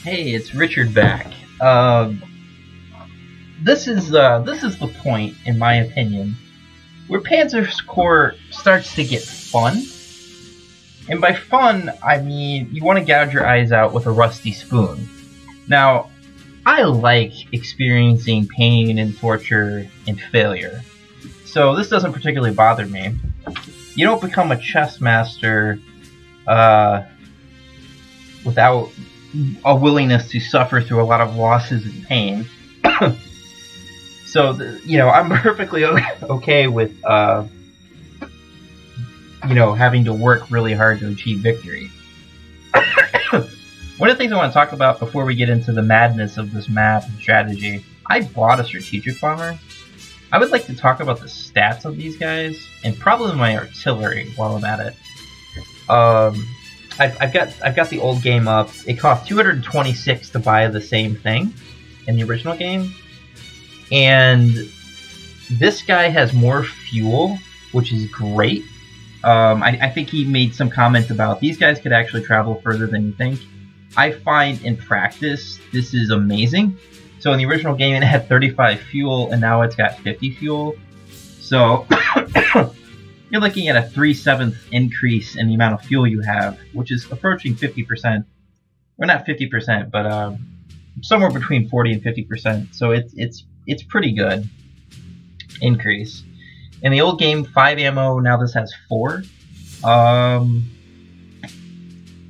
Hey, it's Richard back. This is the point, in my opinion, where Panzer's Core starts to get fun. And by fun, I mean you want to gouge your eyes out with a rusty spoon. Now, I like experiencing pain and torture and failure, so this doesn't particularly bother me. You don't become a chess master without a willingness to suffer through a lot of losses and pain. So, I'm perfectly okay with, having to work really hard to achieve victory. One of the things I want to talk about before we get into the madness of this map and strategy, I bought a strategic bomber. I would like to talk about the stats of these guys, and probably my artillery while I'm at it. I've got the old game up. It cost 226 to buy the same thing in the original game, and this guy has more fuel, which is great. I think he made some comment about these guys could actually travel further than you think. I find in practice this is amazing. So in the original game it had 35 fuel, and now it's got 50 fuel. So you're looking at a 3/7 increase in the amount of fuel you have, which is approaching 50%. Well, not 50%, but somewhere between 40 and 50%. So it's pretty good increase. In the old game, 5 ammo. Now this has 4.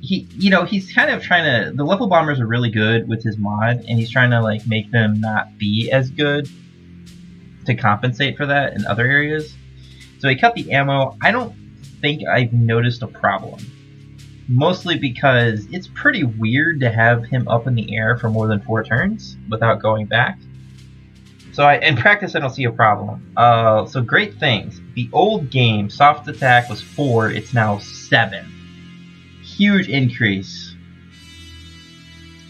He's kind of trying to. The level bombers are really good with his mod, and he's trying to like make them not be as good to compensate for that in other areas. So he cut the ammo. I don't think I've noticed a problem. Mostly because it's pretty weird to have him up in the air for more than 4 turns without going back. So in practice, I don't see a problem. So great things. The old game, soft attack was 4. It's now 7. Huge increase.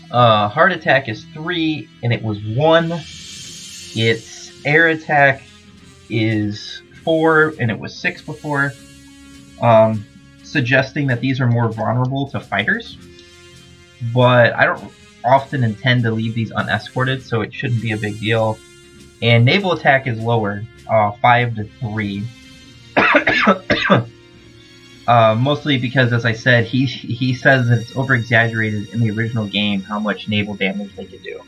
Hard attack is 3, and it was 1. Its air attack is 4, and it was 6 before. Suggesting that these are more vulnerable to fighters. But I don't often intend to leave these unescorted, so it shouldn't be a big deal. And naval attack is lower, 5 to 3. Mostly because, as I said, he says that it's over-exaggerated in the original game how much naval damage they could do.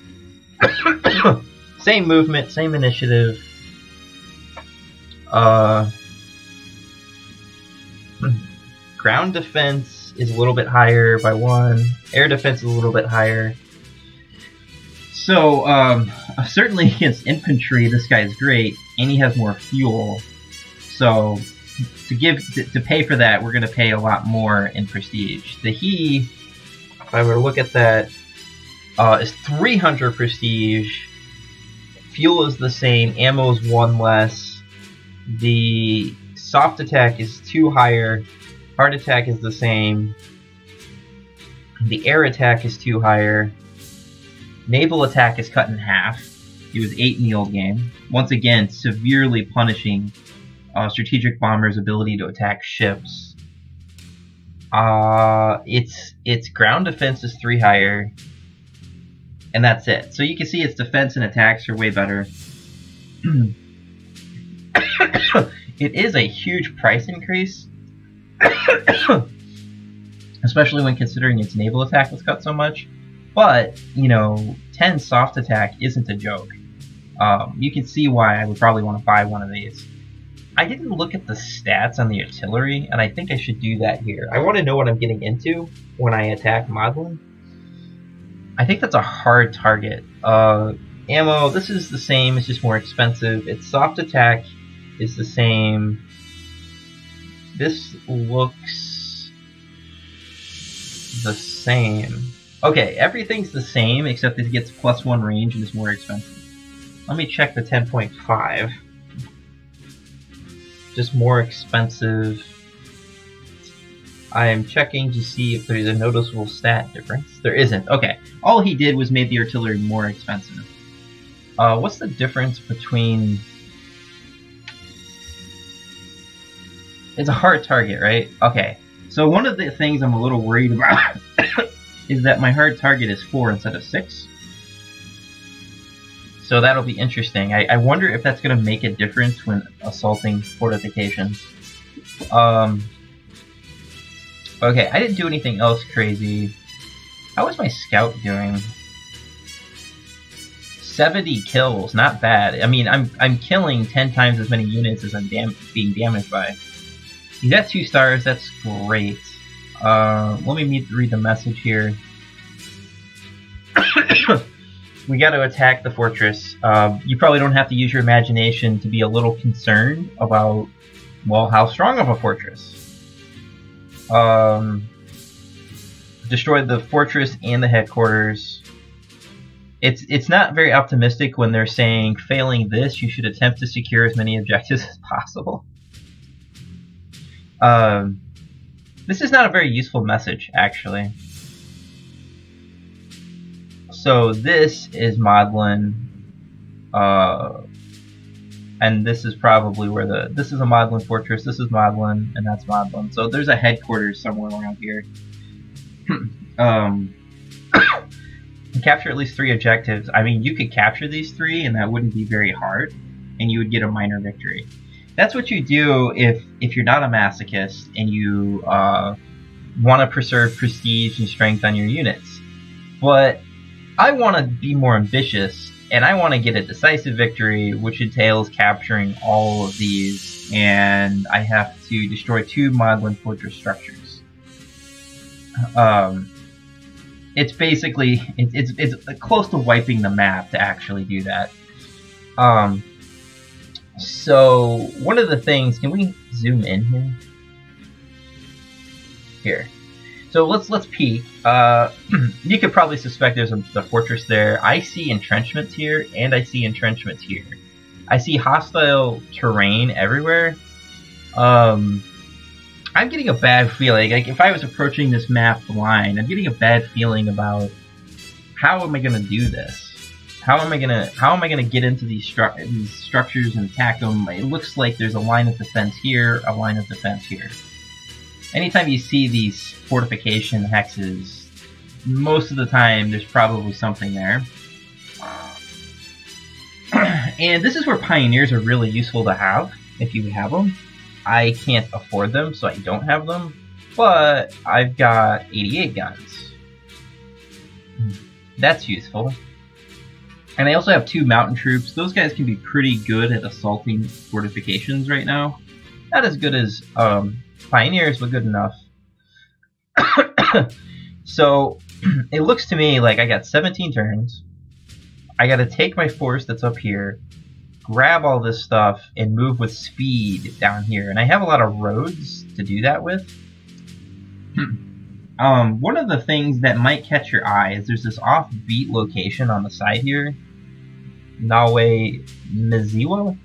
Same movement, same initiative. Ground defense is a little bit higher by 1. Air defense is a little bit higher. So, certainly against infantry, this guy is great, and he has more fuel. So, to pay for that, we're going to pay a lot more in prestige. The he, if I were to look at that, is 300 prestige. Fuel is the same. Ammo is 1 less. The soft attack is 2 higher. Hard attack is the same. The air attack is 2 higher. Naval attack is cut in half. It was 8 in the old game. Once again, severely punishing strategic bombers' ability to attack ships. Its ground defense is 3 higher, and that's it. So you can see its defense and attacks are way better. It is a huge price increase, especially when considering its naval attack was cut so much. But, 10 soft attack isn't a joke. You can see why I would probably want to buy one of these. I didn't look at the stats on the artillery, and I think I should do that here. I want to know what I'm getting into when I attack Modlin. I think that's a hard target. Ammo, this is the same, it's just more expensive. Its soft attack is the same. This looks the same. Okay, everything's the same except it gets +1 range and is more expensive. Let me check the 10.5. Just more expensive. I am checking to see if there's a noticeable stat difference. There isn't. Okay. All he did was made the artillery more expensive. What's the difference between... It's a hard target, right? Okay. So one of the things I'm a little worried about is that my hard target is 4 instead of 6. So that'll be interesting. I wonder if that's going to make a difference when assaulting fortifications. Okay, I didn't do anything else crazy. How is my scout doing? 70 kills, not bad. I mean, I'm killing 10 times as many units as I'm being damaged by. He's at 2 stars, that's great. Let me read the message here. We got to attack the fortress. You probably don't have to use your imagination to be a little concerned about, well, how strong of a fortress. Destroy the fortress and the headquarters. It's not very optimistic when they're saying, failing this, you should attempt to secure as many objectives as possible. This is not a very useful message, actually. So this is Modlin, and this is probably where this is a Modlin fortress, this is Modlin, and that's Modlin. So there's a headquarters somewhere around here. Capture at least 3 objectives. I mean, you could capture these 3 and that wouldn't be very hard, and you would get a minor victory. That's what you do if you're not a masochist and you want to preserve prestige and strength on your units. But I want to be more ambitious, and I want to get a decisive victory, which entails capturing all of these, and I have to destroy 2 Modlin fortress structures. It's basically it's close to wiping the map to actually do that. So one of the things, can we zoom in here? Here. So let's peek. You could probably suspect there's a fortress there. I see entrenchments here, and I see entrenchments here. I see hostile terrain everywhere. I'm getting a bad feeling. Like, if I was approaching this map blind, I'm getting a bad feeling about how am I going to do this? How am I gonna get into these structures and attack them? It looks like there's a line of defense here, a line of defense here. Anytime you see these fortification hexes, most of the time there's probably something there. And this is where pioneers are really useful to have, if you have them. I can't afford them, so I don't have them, but I've got 88 guns. That's useful. And I also have 2 mountain troops. Those guys can be pretty good at assaulting fortifications right now. Not as good as pioneers, but good enough. So it looks to me like I got 17 turns. I gotta take my force that's up here, grab all this stuff, and move with speed down here. And I have a lot of roads to do that with. One of the things that might catch your eye is there's this offbeat location on the side here. Nawe Miziwa,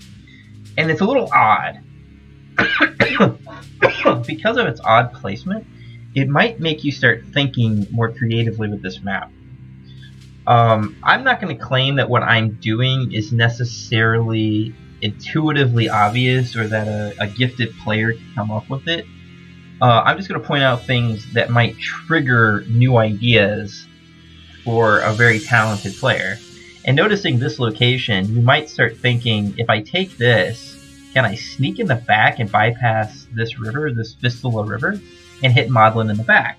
and it's a little odd. Because of its odd placement, it might make you start thinking more creatively with this map. I'm not going to claim that what I'm doing is necessarily intuitively obvious or that a gifted player can come up with it. I'm just going to point out things that might trigger new ideas for a very talented player. And noticing this location, you might start thinking, if I take this, can I sneak in the back and bypass this river, this Vistula River, and hit Modlin in the back?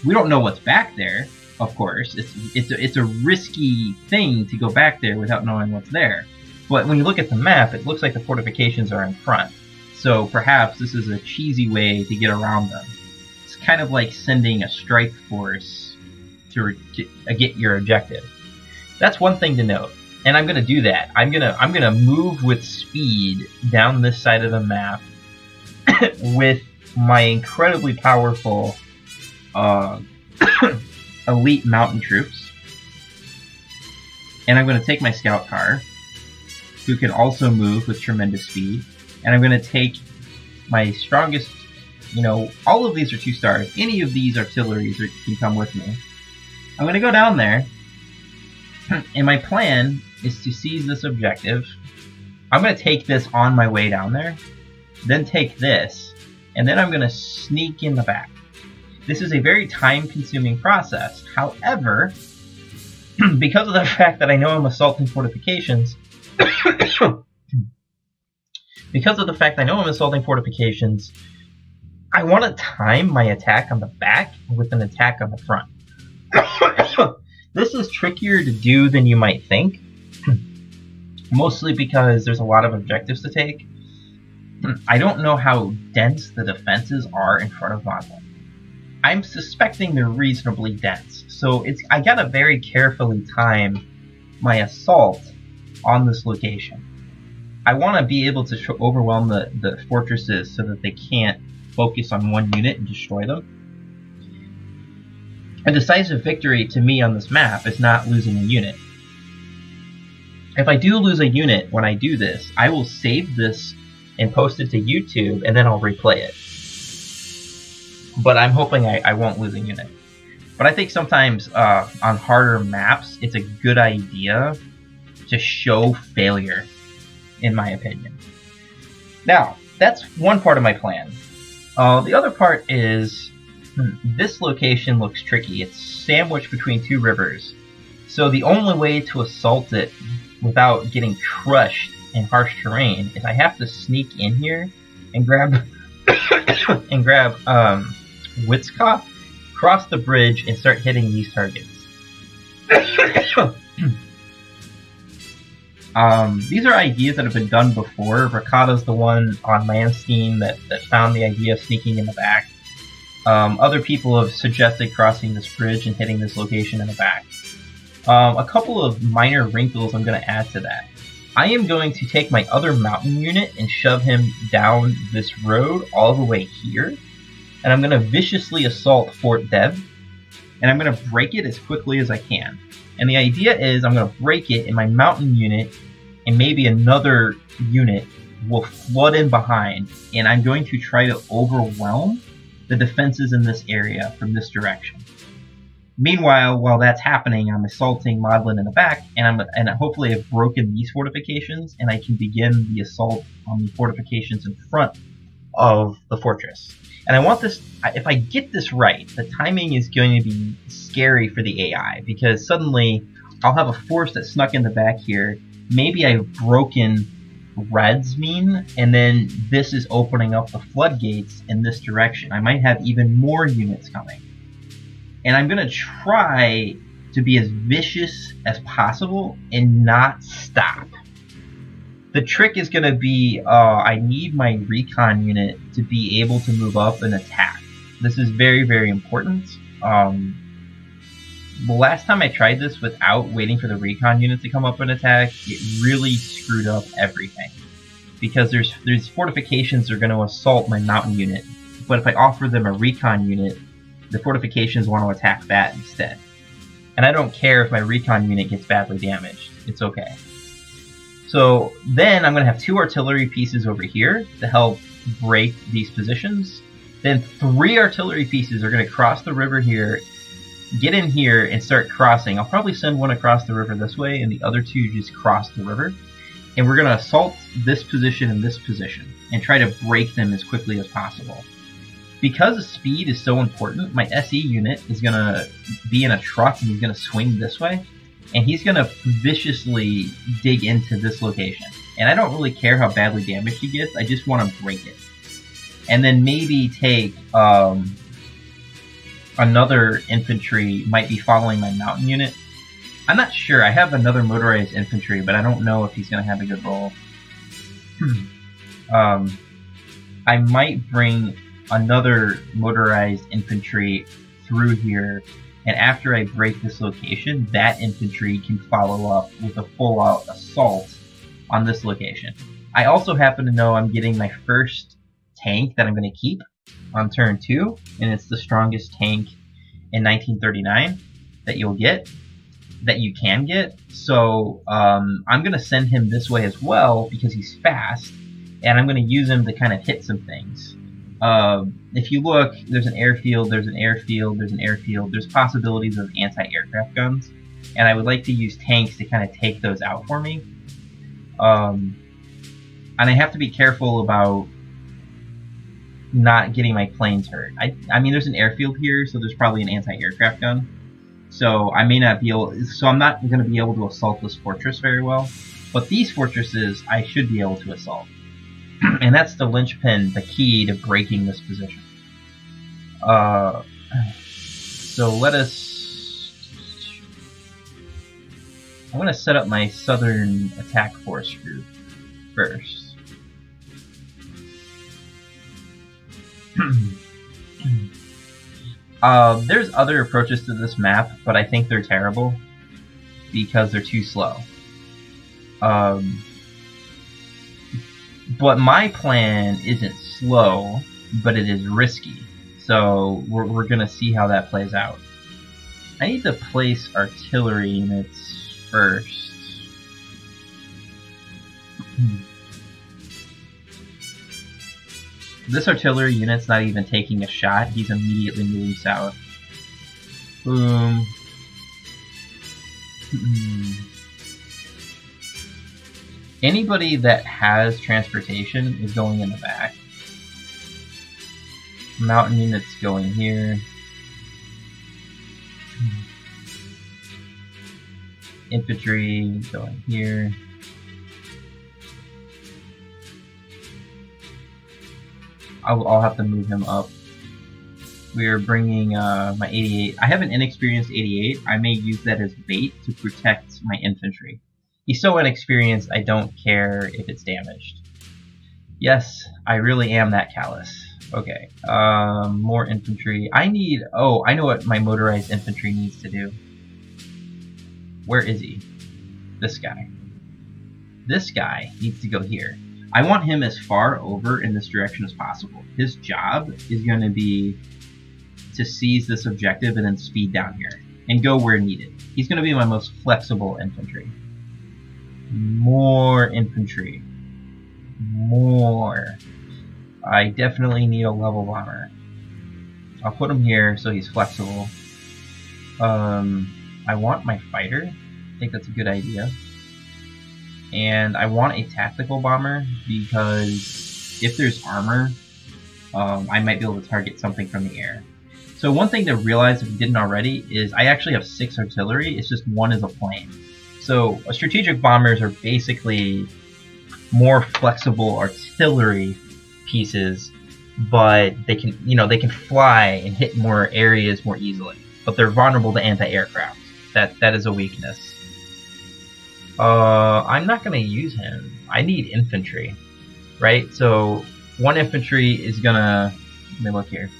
We don't know what's back there, of course. It's a risky thing to go back there without knowing what's there. But when you look at the map, it looks like the fortifications are in front. So perhaps this is a cheesy way to get around them. It's kind of like sending a strike force to get your objective. That's one thing to note, and I'm gonna do that. I'm gonna move with speed down this side of the map with my incredibly powerful elite mountain troops, and I'm gonna take my scout car, who can also move with tremendous speed, and I'm gonna take my strongest. You know, all of these are 2 stars. Any of these artilleries can come with me. I'm gonna go down there. And my plan is to seize this objective. I'm going to take this on my way down there, then take this, and then I'm going to sneak in the back. This is a very time-consuming process. However, because of the fact that I know I'm assaulting fortifications, I want to time my attack on the back with an attack on the front. This is trickier to do than you might think, mostly because there's a lot of objectives to take. I don't know how dense the defenses are in front of Modlin. I'm suspecting they're reasonably dense, so I gotta very carefully time my assault on this location. I want to be able to overwhelm the fortresses so that they can't focus on one unit and destroy them. A decisive victory to me on this map is not losing a unit. If I do lose a unit when I do this, I will save this and post it to YouTube, and then I'll replay it. But I'm hoping I won't lose a unit. But I think sometimes on harder maps, it's a good idea to show failure, in my opinion. Now, that's one part of my plan. The other part is, this location looks tricky. It's sandwiched between two rivers. So the only way to assault it without getting crushed in harsh terrain is I have to sneak in here and grab Witzkoff, cross the bridge, and start hitting these targets. These are ideas that have been done before. Ricotta's the one on Landstein that found the idea of sneaking in the back. Other people have suggested crossing this bridge and hitting this location in the back. A couple of minor wrinkles I'm going to add to that. I am going to take my other mountain unit and shove him down this road all the way here. And I'm going to viciously assault Fort Dev. And I'm going to break it as quickly as I can. And the idea is I'm going to break it, and my mountain unit and maybe another unit will flood in behind. And I'm going to try to overwhelm the defenses in this area from this direction. Meanwhile, while that's happening, I'm assaulting Modlin in the back, and hopefully I've broken these fortifications, and I can begin the assault on the fortifications in front of the fortress. And I want this, if I get this right, the timing is going to be scary for the AI, because suddenly I'll have a force that snuck in the back here. Maybe I've broken Red's mean, and then this is opening up the floodgates in this direction. I might have even more units coming. And I'm going to try to be as vicious as possible and not stop. The trick is going to be, I need my recon unit to be able to move up and attack. This is very, very important. The last time I tried this without waiting for the recon unit to come up and attack, it really screwed up everything. Because there's fortifications that are going to assault my mountain unit, but if I offer them a recon unit, the fortifications want to attack that instead. And I don't care if my recon unit gets badly damaged. It's okay. So then I'm going to have 2 artillery pieces over here to help break these positions. Then 3 artillery pieces are going to cross the river here, get in here, and start crossing. I'll probably send one across the river this way, and the other 2 just cross the river. And we're going to assault this position and this position, and try to break them as quickly as possible. Because the speed is so important, my SE unit is going to be in a truck, and he's going to swing this way. And he's going to viciously dig into this location. And I don't really care how badly damaged he gets, I just want to break it. And then maybe take another infantry, might be following my mountain unit. I'm not sure, I have another motorized infantry, but I don't know if he's going to have a good role. I might bring another motorized infantry through here, and after I break this location, that infantry can follow up with a full-out assault on this location. I also happen to know I'm getting my first tank that I'm going to keep on turn 2, and it's the strongest tank in 1939 that you'll get, that you can get. So I'm going to send him this way as well because he's fast, and I'm going to use him to kind of hit some things. If you look, there's an airfield, there's an airfield, there's an airfield. There's possibilities of anti-aircraft guns, and I would like to use tanks to kind of take those out for me. And I have to be careful about not getting my planes hurt. I mean, there's an airfield here, so there's probably an anti-aircraft gun. So I may not be able. So I'm not going to be able to assault this fortress very well. But these fortresses, I should be able to assault. And that's the linchpin, the key to breaking this position. So let us... I'm going to set up my southern attack force group first. There's other approaches to this map, but I think they're terrible because they're too slow. But my plan isn't slow, but it is risky. So we're going to see how that plays out. I need to place artillery units first. This artillery unit's not even taking a shot. He's immediately moving south. Boom. Anybody that has transportation is going in the back. Mountain units going here. Infantry going here. I'll have to move him up. We're bringing my 88. I have an inexperienced 88. I may use that as bait to protect my infantry. He's so inexperienced, I don't care if it's damaged. Yes, I really am that callous. Okay, more infantry. I need... Oh, I know what my motorized infantry needs to do. Where is he? This guy. This guy needs to go here. I want him as far over in this direction as possible. His job is going to be to seize this objective and then speed down here and go where needed. He's going to be my most flexible infantry. More infantry. More. I definitely need a level bomber. I'll put him here so he's flexible. I want my fighter. I think that's a good idea. And I want a tactical bomber because if there's armor, I might be able to target something from the air. So one thing to realize if you didn't already is I actually have 6 artillery. It's just one is a plane. So strategic bombers are basically more flexible artillery pieces, but they can, they can fly and hit more areas more easily. But they're vulnerable to anti-aircraft. That is a weakness. I'm not going to use him. I need infantry, right? So one infantry is gonna, let me look here.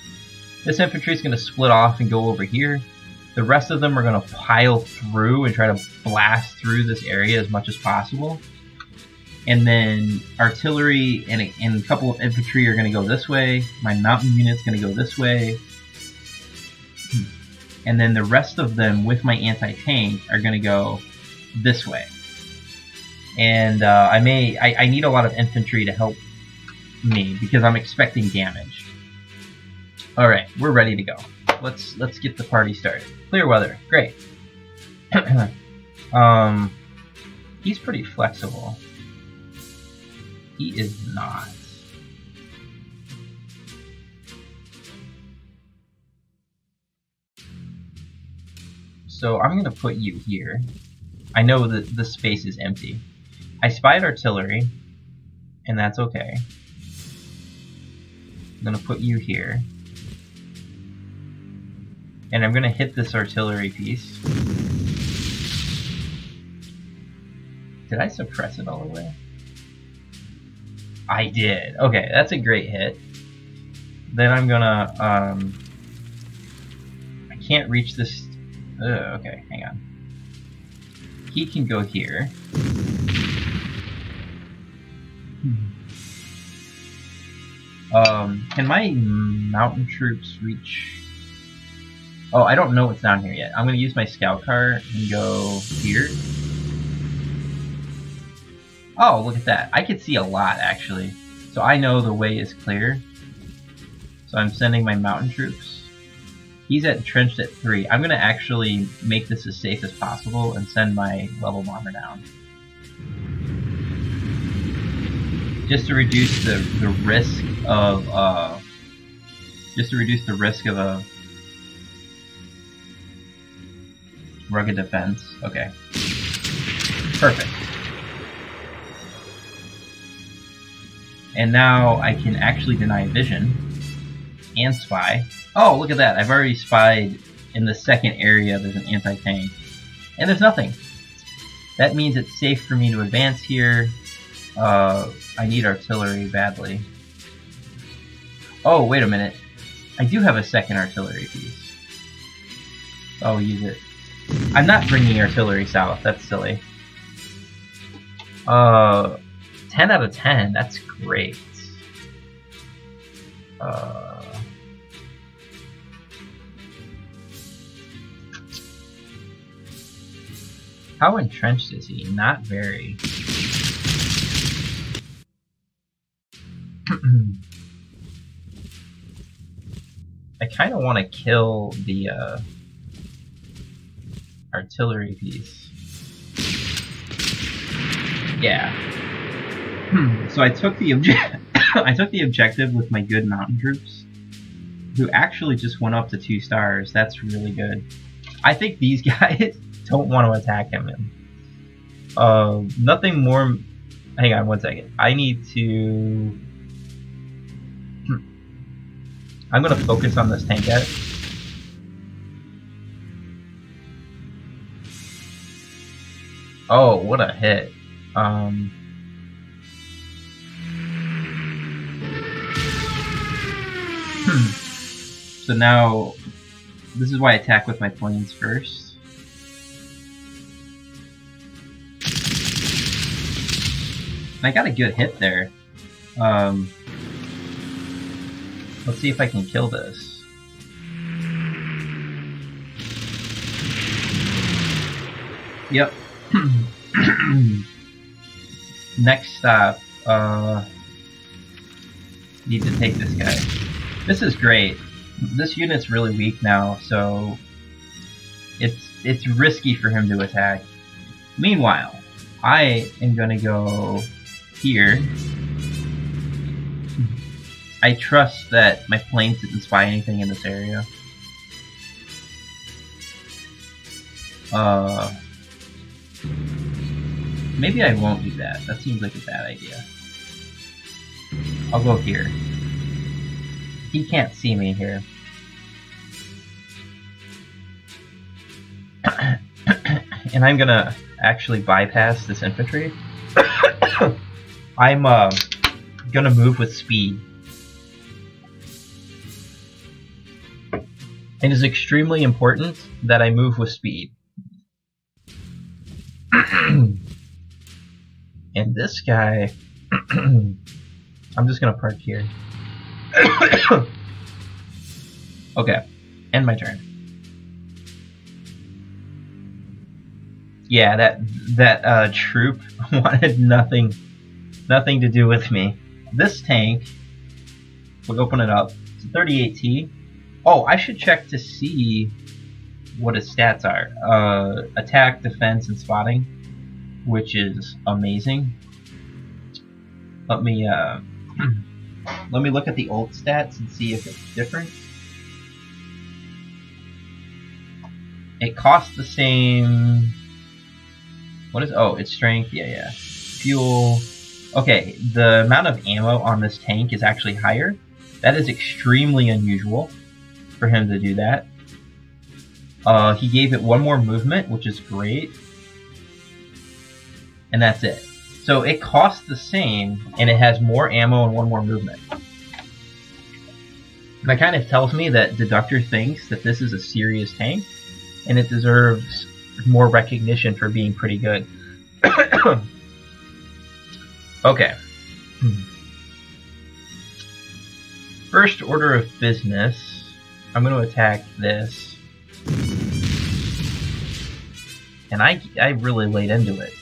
This infantry is going to split off and go over here. The rest of them are going to pile through and try to blast through this area as much as possible. And then artillery and a couple of infantry are going to go this way. My mountain unit's going to go this way. And then the rest of them with my anti-tank are going to go this way. And I need a lot of infantry to help me because I'm expecting damage. Alright, we're ready to go. Let's get the party started. Clear weather, great. He's pretty flexible. He is not. So I'm gonna put you here. I know that this space is empty. I spied artillery, and that's okay. I'm gonna put you here. And I'm gonna hit this artillery piece. Did I suppress it all the way? I did. Okay, that's a great hit. Then I'm gonna, I can't reach this. Okay, hang on. He can go here. Can my mountain troops reach? Oh, I don't know what's down here yet. I'm gonna use my scout car and go here. Oh, look at that. I could see a lot, actually. So I know the way is clear. So I'm sending my mountain troops. He's entrenched at 3. I'm gonna actually make this as safe as possible and send my level bomber down. Just to reduce the risk of Just to reduce the risk of a rugged defense. Okay. Perfect. And now I can actually deny vision and spy. Oh, look at that. I've already spied in the second area there's an anti-tank. And there's nothing. That means it's safe for me to advance here. I need artillery badly. Oh, wait a minute. I do have a second artillery piece. I'll use it. I'm not bringing artillery south. That's silly. 10 out of 10. That's great. How entrenched is he? Not very. I kind of want to kill the artillery piece. Yeah. So I took the I took the objective with my good mountain troops, who actually just went up to 2 stars. That's really good. I think these guys don't want to attack him. Nothing more. Hang on 1 second. I need to. I'm gonna focus on this tank guy. Oh, what a hit. So now, this is why I attack with my planes first. And I got a good hit there. Let's see if I can kill this. Yep. Next stop, need to take this guy. This is great. This unit's really weak now, so it's risky for him to attack. Meanwhile, I am gonna go here. I trust that my planes didn't spy anything in this area. Maybe I won't do that. That seems like a bad idea. I'll go here. He can't see me here. And I'm gonna actually bypass this infantry. I'm gonna move with speed. It is extremely important that I move with speed. And this guy, I'm just gonna park here. Okay, end my turn. Yeah, that troop wanted nothing to do with me. This tank, we'll open it up. It's a 38T. Oh, I should check to see what his stats are. Attack, defense, and spotting, which is amazing. Let me look at the old stats and see if it's different. It costs the same. What is? Oh, it's strength. Yeah. Fuel. Okay, the amount of ammo on this tank is actually higher. That is extremely unusual for him to do that. He gave it 1 more movement, which is great. And that's it. So it costs the same, and it has more ammo and 1 more movement. That kind of tells me that Deductor thinks that this is a serious tank, and it deserves more recognition for being pretty good. Okay. First order of business, I'm going to attack this. And I really laid into it.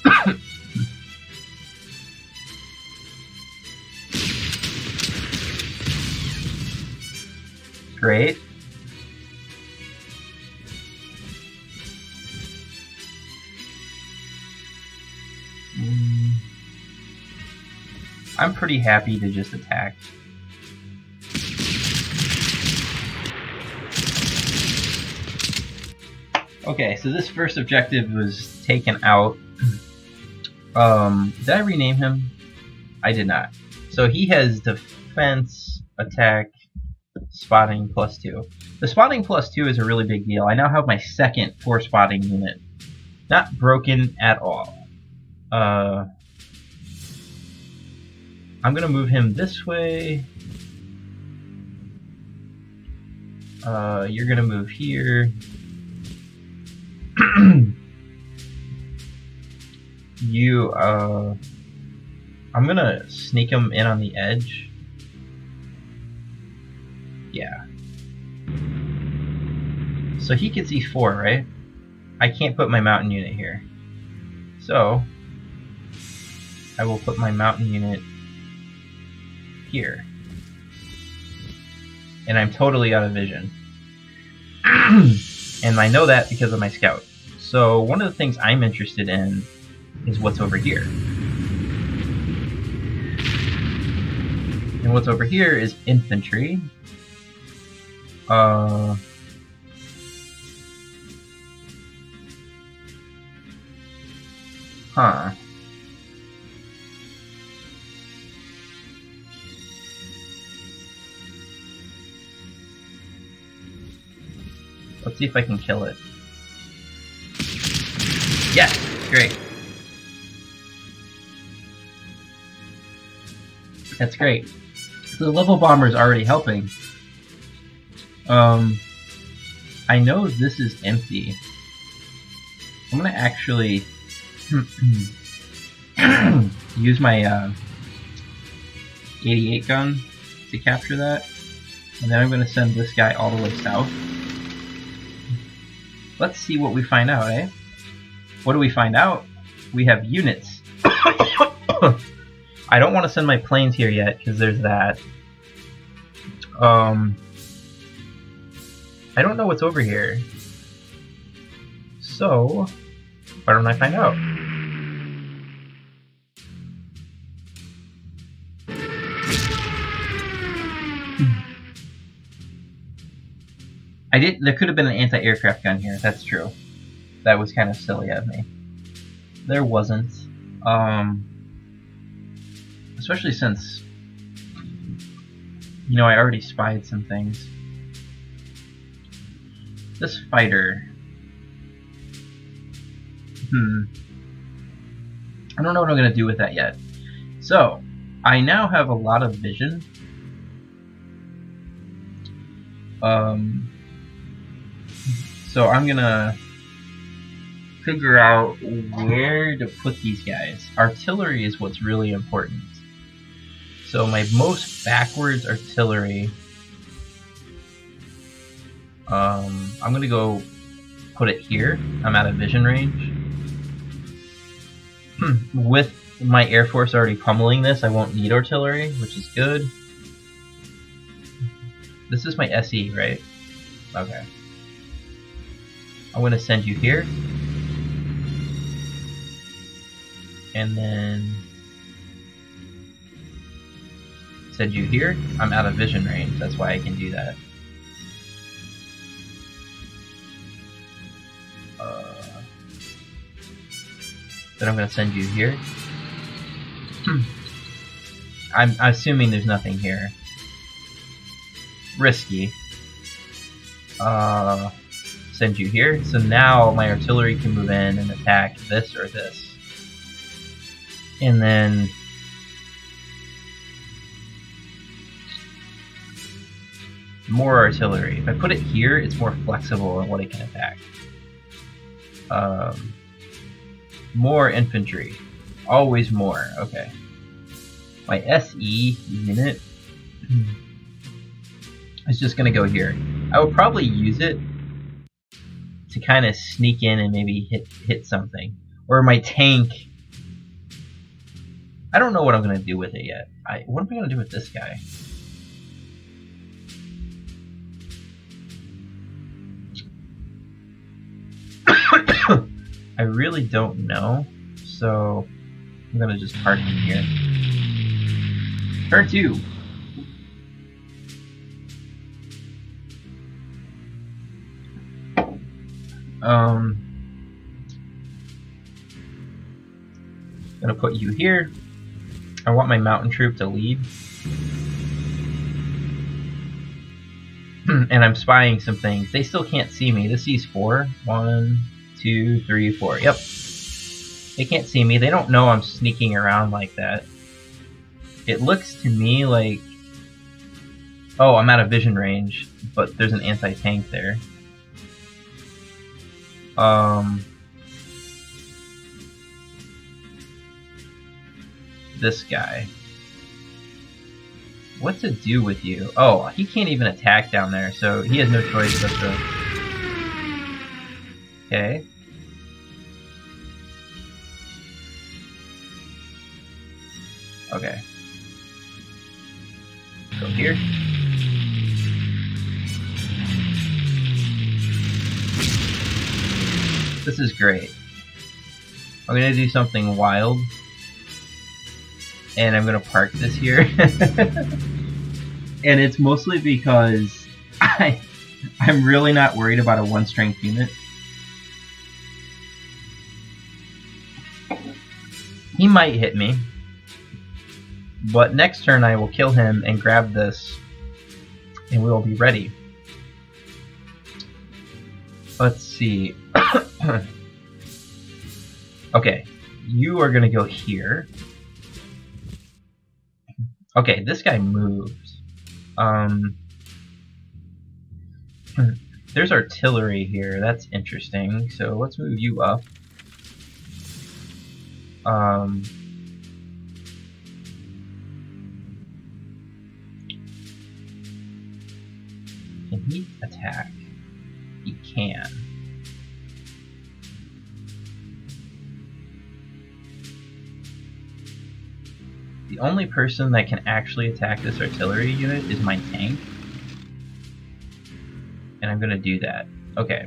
Great. I'm pretty happy to just attack. Okay, so this first objective was taken out. Did I rename him? I did not. So he has defense, attack, spotting +2. The spotting +2 is a really big deal. I now have my second 4 spotting unit. Not broken at all. I'm gonna move him this way. You're gonna move here. You, I'm gonna sneak him in on the edge. Yeah. So he gets E4, right? I can't put my mountain unit here. So, I will put my mountain unit here. And I'm totally out of vision. And I know that because of my scout. So one of the things I'm interested in is what's over here. And what's over here is infantry. Huh. Let's see if I can kill it. Yes! Great. That's great. So the level bomber is already helping. I know this is empty. I'm gonna actually use my 88 gun to capture that. And then I'm gonna send this guy all the way south. Let's see what we find out, eh? What do we find out? We have units. I don't want to send my planes here yet, because there's that. I don't know what's over here. So, why don't I find out? There could have been an anti-aircraft gun here, that's true. That was kind of silly of me. There wasn't. Especially since, you know, I already spied some things. This fighter. I don't know what I'm going to do with that yet. So, I now have a lot of vision. So I'm gonna figure out where to put these guys. Artillery is what's really important. So my most backwards artillery, I'm gonna go put it here. I'm out of vision range. With my Air Force already pummeling this, I won't need artillery, which is good. This is my SE, right? Okay. I'm going to send you here. And then send you here. I'm out of vision range, that's why I can do that. Then I'm going to send you here. I'm assuming there's nothing here. Risky. Send you here. So now my artillery can move in and attack this or this. And then more artillery. If I put it here, it's more flexible in what it can attack. More infantry. Always more. Okay. My SE unit is just going to go here. I would probably use it to kind of sneak in and maybe hit something. Or my tank. I don't know what I'm going to do with it yet. What am I going to do with this guy? I really don't know. So I'm going to just park him here. Turn 2. Gonna put you here. I want my mountain troop to lead. And I'm spying some things. They still can't see me. This sees 4. 1, 2, 3, 4. Yep. They can't see me. They don't know I'm sneaking around like that. It looks to me like... Oh, I'm out of vision range, but there's an anti-tank there. This guy. What to do with you? Oh, he can't even attack down there, so he has no choice but to... Okay. Okay. Go here. This is great. I'm gonna do something wild. And I'm gonna park this here. And it's mostly because I'm really not worried about a 1-strength unit. He might hit me. But next turn I will kill him and grab this. And we will be ready. Let's see. Okay. You are gonna go here. Okay, this guy moved. There's artillery here. That's interesting. So let's move you up. Can he attack? He can. The only person that can actually attack this artillery unit is my tank. And I'm gonna do that. Okay.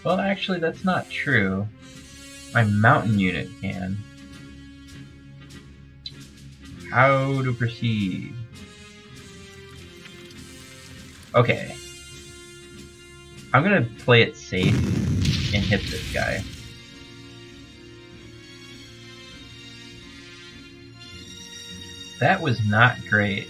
Well, actually, that's not true. My mountain unit can. How to proceed? Okay. I'm gonna play it safe and hit this guy. That was not great.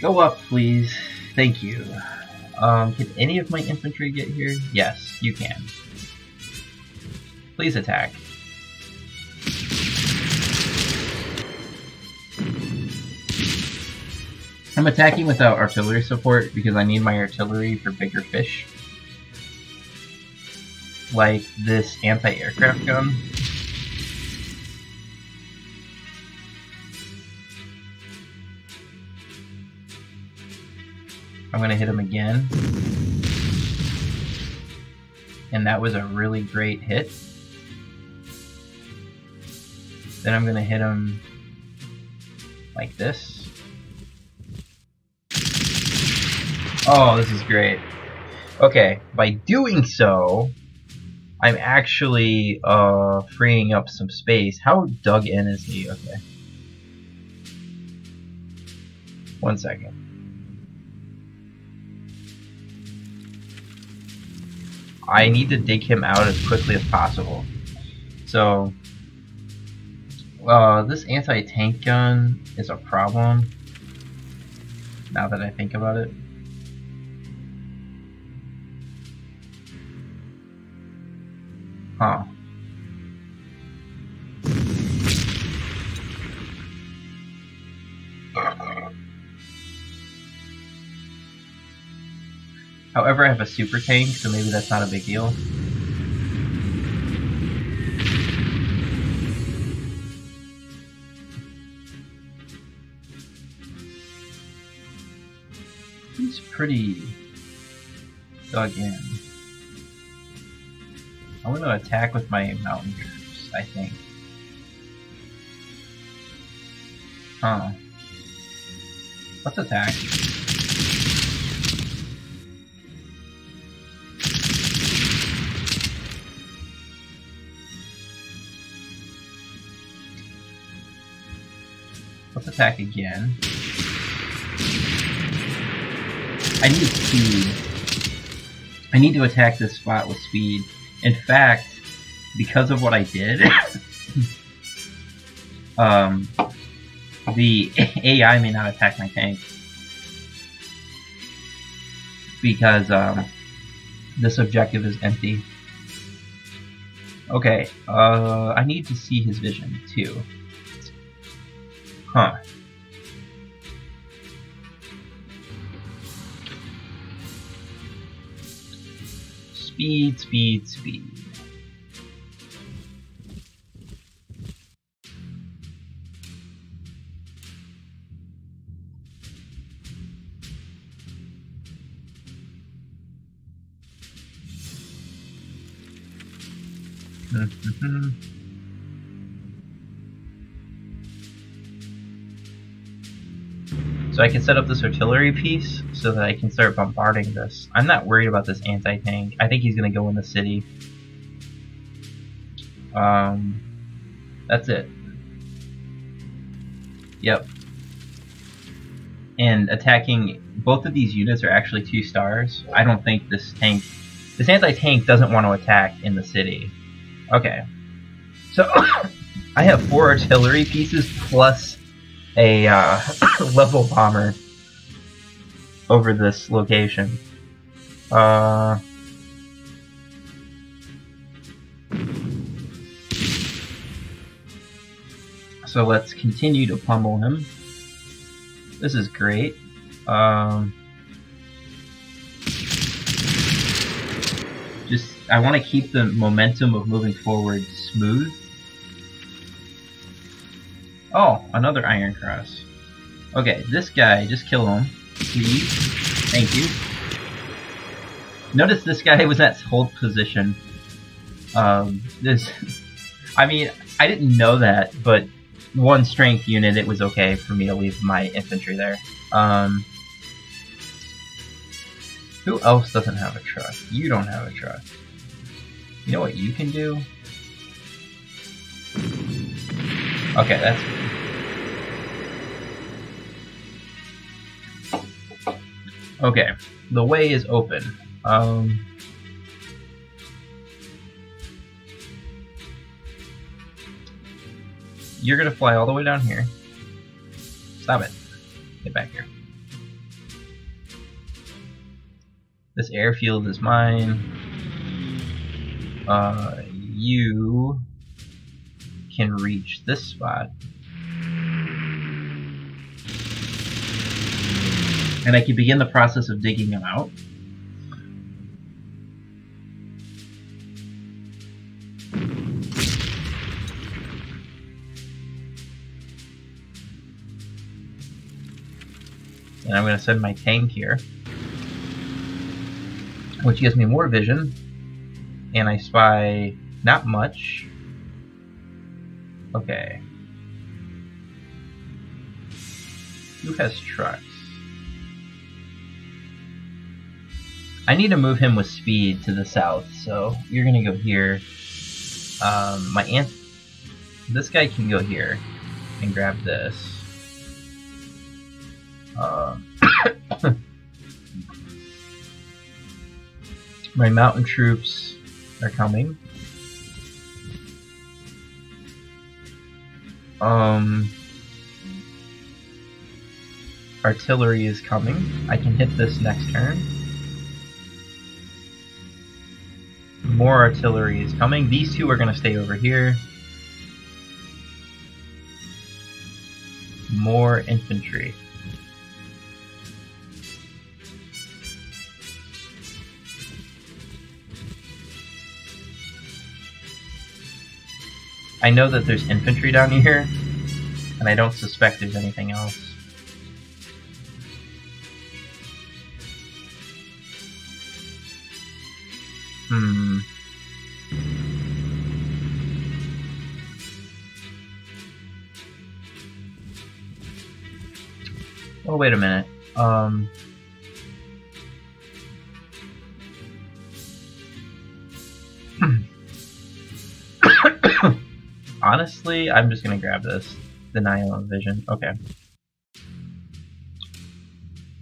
Go up, please. Thank you. Can any of my infantry get here? Yes, you can. Please attack. I'm attacking without artillery support because I need my artillery for bigger fish. Like this anti-aircraft gun. I'm gonna hit him again. And that was a really great hit. Then I'm gonna hit him like this. Oh, this is great. Okay, by doing so, I'm actually freeing up some space. How dug in is he? Okay. 1 second. I need to dig him out as quickly as possible. So, this anti-tank gun is a problem, now that I think about it. Huh. However, I have a super tank, so maybe that's not a big deal. He's pretty dug in. I'm going to attack with my mountain troops, I think. Huh. Let's attack. Let's attack again. I need speed. I need to attack this spot with speed. In fact, because of what I did, the AI may not attack my tank. Because this objective is empty. Okay, I need to see his vision too. Huh. Speed, speed, speed. So I can set up this artillery piece so that I can start bombarding this. I'm not worried about this anti-tank. I think he's going to go in the city. That's it. Yep. And attacking both of these units are actually 2 stars. I don't think this anti-tank doesn't want to attack in the city. Okay. So I have 4 artillery pieces plus a level bomber over this location. So let's continue to pummel him. This is great. I want to keep the momentum of moving forward smooth. Oh, another Iron Cross. Okay, this guy, just kill him, please. Thank you. Notice this guy was at hold position. I mean, I didn't know that, but 1 strength unit, it was okay for me to leave my infantry there. Who else doesn't have a truck? You don't have a truck. You know what you can do? Okay, that's good. Okay, the way is open. You're gonna fly all the way down here. Stop it. Get back here. This airfield is mine. You can reach this spot. And I can begin the process of digging them out. And I'm going to send my tank here, which gives me more vision. And I spy not much. Okay. Who has trucks? I need to move him with speed to the south, so you're gonna go here. This guy can go here and grab this. My mountain troops are coming. Artillery is coming. I can hit this next turn. More artillery is coming. These 2 are going to stay over here. More infantry. I know that there's infantry down here, and I don't suspect there's anything else. Oh, wait a minute. Honestly, I'm just gonna grab this. Denial of vision. Okay.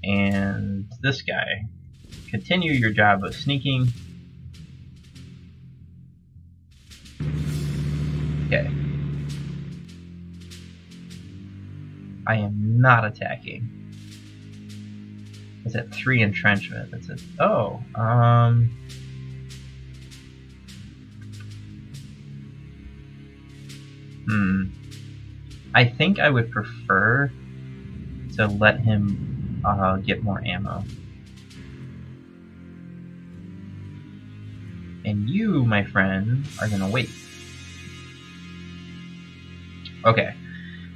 And this guy. Continue your job of sneaking. Okay. I am not attacking. It's at 3 entrenchment. That's it. Oh, I think I would prefer to let him get more ammo. And you, my friend, are gonna wait. Okay.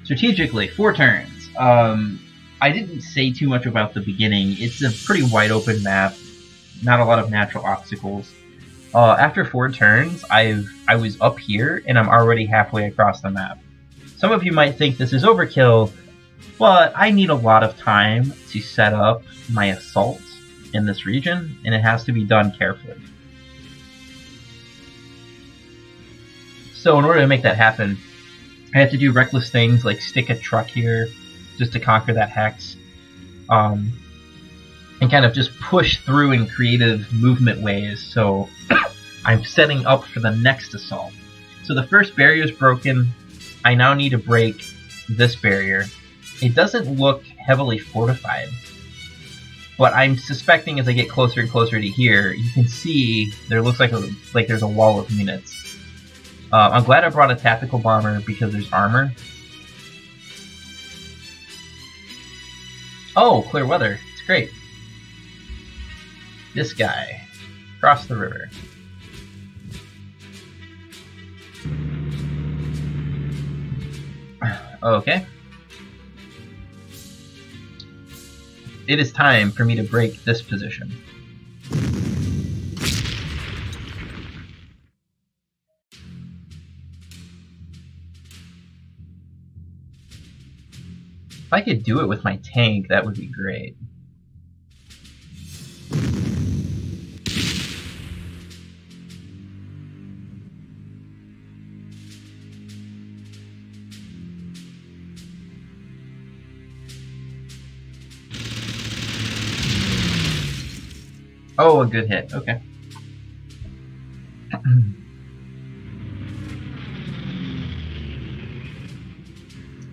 Strategically, 4 turns. I didn't say too much about the beginning. It's a pretty wide open map. Not a lot of natural obstacles. After 4 turns, I was up here, and I'm already halfway across the map. Some of you might think this is overkill, but I need a lot of time to set up my assault in this region, and it has to be done carefully. So in order to make that happen, I have to do reckless things like stick a truck here just to conquer that hex, and kind of just push through in creative movement ways so I'm setting up for the next assault. So the first barrier is broken. I now need to break this barrier. It doesn't look heavily fortified, but I'm suspecting as I get closer and closer to here, you can see there looks like there's a wall of units. I'm glad I brought a tactical bomber because there's armor. Oh, clear weather. It's great. This guy. Cross the river. Okay. It is time for me to break this position. If I could do it with my tank, that would be great. Oh, a good hit. Okay.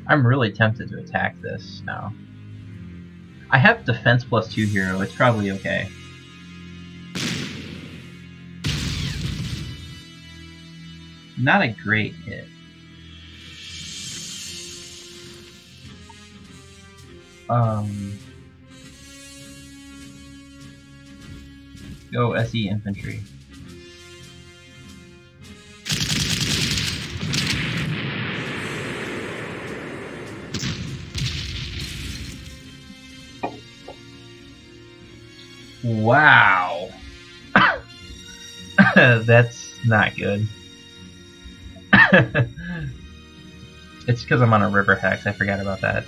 I'm really tempted to attack this now. I have defense +2 hero. It's probably okay. Not a great hit. Go SE infantry. Wow. That's not good. It's because I'm on a river hex. I forgot about that.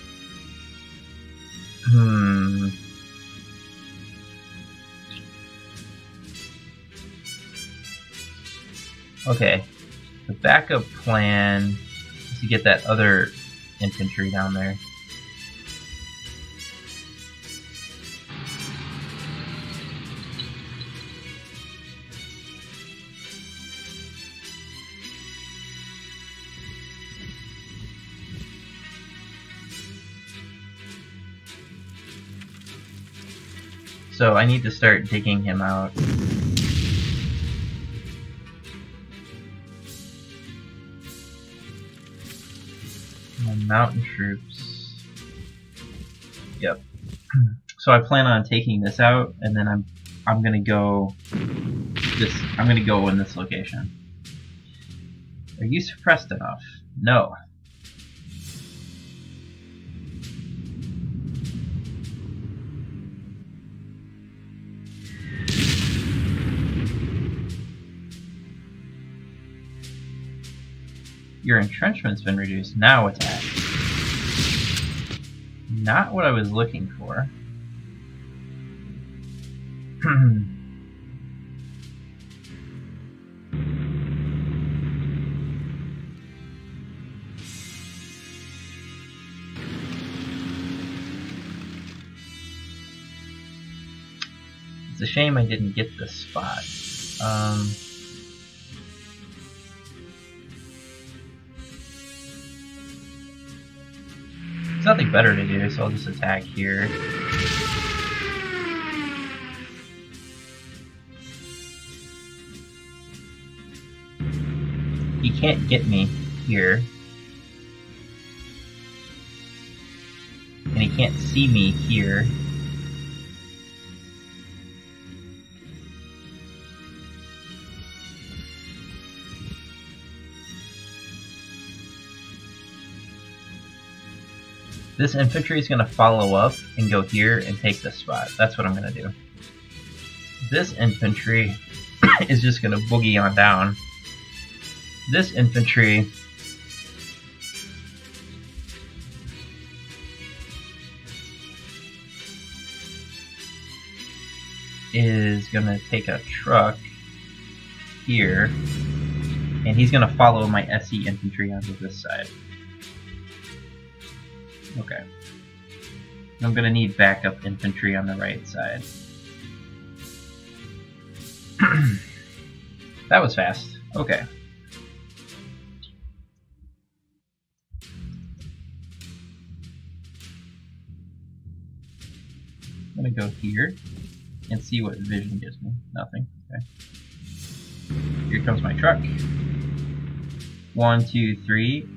Okay. The backup plan is to get that other infantry down there. So I need to start digging him out. Mountain troops. Yep. So I plan on taking this out, and then I'm gonna go I'm gonna go in this location. Are you suppressed enough? No. Your entrenchment's been reduced. Now attack. Not what I was looking for. It's a shame I didn't get this spot. There's nothing better to do, so I'll just attack here. He can't get me here. And he can't see me here. This infantry is going to follow up and go here and take this spot. That's what I'm going to do. This infantry is just going to boogie on down. This infantry is going to take a truck here, and he's going to follow my SE infantry onto this side. Okay. I'm going to need backup infantry on the right side. That was fast. Okay. I'm going to go here and see what vision gives me. Nothing. Okay. Here comes my truck. 1, 2, 3.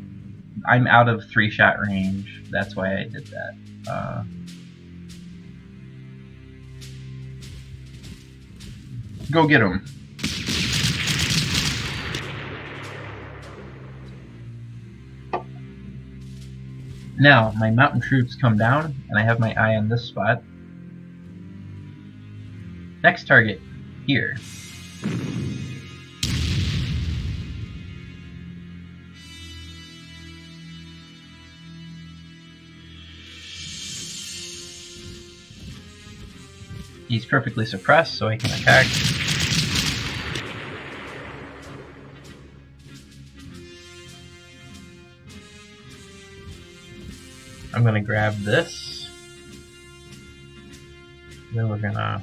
I'm out of 3-shot range. That's why I did that. Go get him. Now, my mountain troops come down, and I have my eye on this spot. Next target, here. He's perfectly suppressed, so I can attack. I'm gonna grab this. Then we're gonna